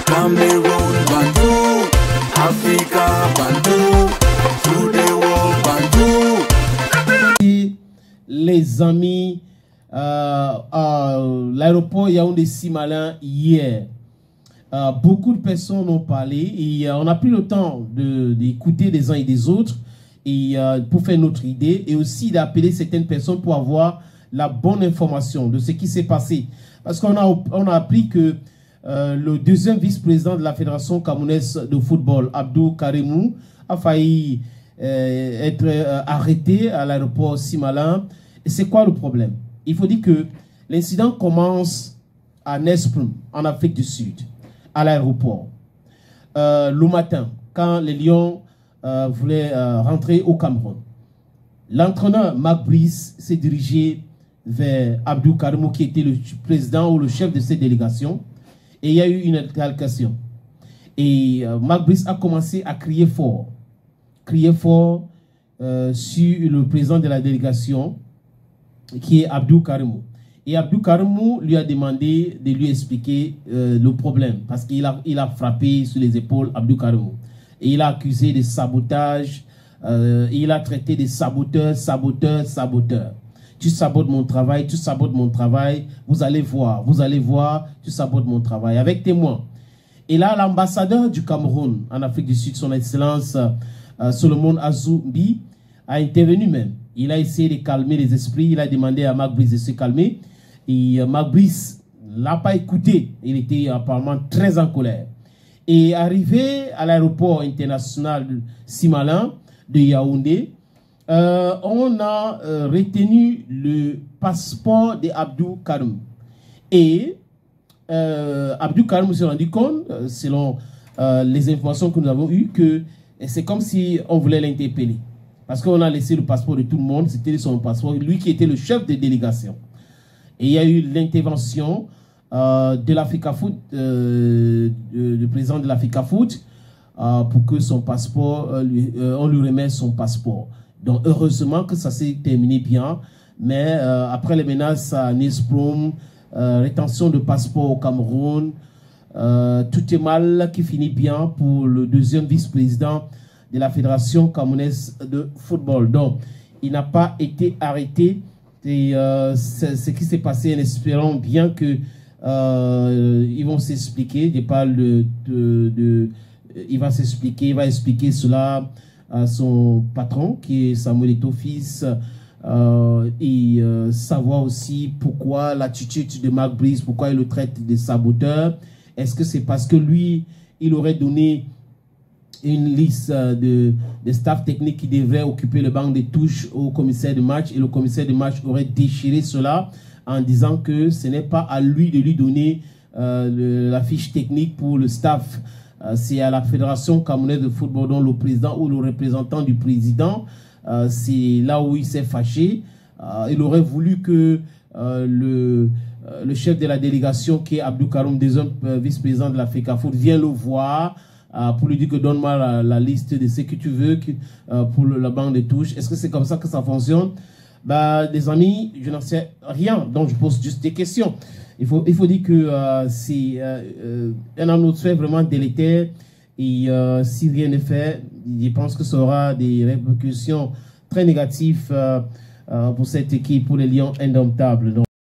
Cameroon Bandou, Africa Bandou, through the world Bandou. Les amis, l'aéroport Yaoundé-Simalin hier, beaucoup de personnes ont parlé et on a pris le temps d'écouter des uns et des autres et pour faire notre idée et aussi d'appeler certaines personnes pour avoir la bonne information de ce qui s'est passé. Parce qu'on a appris que le deuxième vice-président de la Fédération camerounaise de football, Abdou Karimou, a failli être arrêté à l'aéroport Simalin. Et c'est quoi le problème? Il faut dire que l'incident commence à Nesprum, en Afrique du Sud, à l'aéroport. Le matin, quand les Lions voulaient rentrer au Cameroun. L'entraîneur Marc Brice s'est dirigé vers Abdou Karimou, qui était le président ou le chef de cette délégation. Et il y a eu une altercation. Et Marc Brice a commencé à crier fort sur le président de la délégation, qui est Abdou Karimou. Et Abdou Karimou lui a demandé de lui expliquer le problème, parce qu'il a frappé sur les épaules Abdou Karimou. Et il a accusé de sabotage, il a traité de saboteur. Tu sabotes mon travail, vous allez voir, tu sabotes mon travail, avec témoins. Et là, l'ambassadeur du Cameroun en Afrique du Sud, son excellence Solomon Azoubi, a intervenu même. Il a essayé de calmer les esprits, il a demandé à Marc Brice de se calmer. Et Marc Brice ne l'a pas écouté, il était apparemment très en colère. Et arrivé à l'aéroport international de Simalin de Yaoundé, on a retenu le passeport d'Abdou Karimou. Et Abdou Karimou s'est rendu compte, selon les informations que nous avons eues, que c'est comme si on voulait l'interpeller. Parce qu'on a laissé le passeport de tout le monde, c'était son passeport, lui qui était le chef de délégation. Et il y a eu l'intervention de l'Africa Foot, du président de l'Africa Foot, pour que son passeport, on lui remette son passeport. Donc heureusement que ça s'est terminé bien, mais après les menaces à Nesprum, rétention de passeport au Cameroun, tout est mal qui finit bien pour le deuxième vice-président de la Fédération camerounaise de football. Donc il n'a pas été arrêté et ce qui s'est passé en espérant bien que ils vont s'expliquer. Je parle il va s'expliquer, il va expliquer cela à son patron qui est Samuel Eto'o-Fils et savoir aussi pourquoi l'attitude de Marc Brice, pourquoi il le traite de saboteur. Est-ce que c'est parce que lui, il aurait donné une liste de staff technique qui devrait occuper le banc de touche au commissaire de match et le commissaire de match aurait déchiré cela en disant que ce n'est pas à lui de lui donner la fiche technique pour le staff. C'est à la Fédération camerounaise de football dont le président ou le représentant du président, c'est là où il s'est fâché. Il aurait voulu que le chef de la délégation qui est Abdou Karim, deuxième vice-président de l'Africa Foot, vienne le voir pour lui dire que donne-moi la liste de ce que tu veux pour la banque de touche. Est-ce que c'est comme ça que ça fonctionne? Les amis, je n'en sais rien, donc je pose juste des questions. Il faut dire que c'est un atmosphère vraiment délétère et si rien n'est fait, je pense que ça aura des répercussions très négatives pour cette équipe, pour les Lions indomptables. Donc,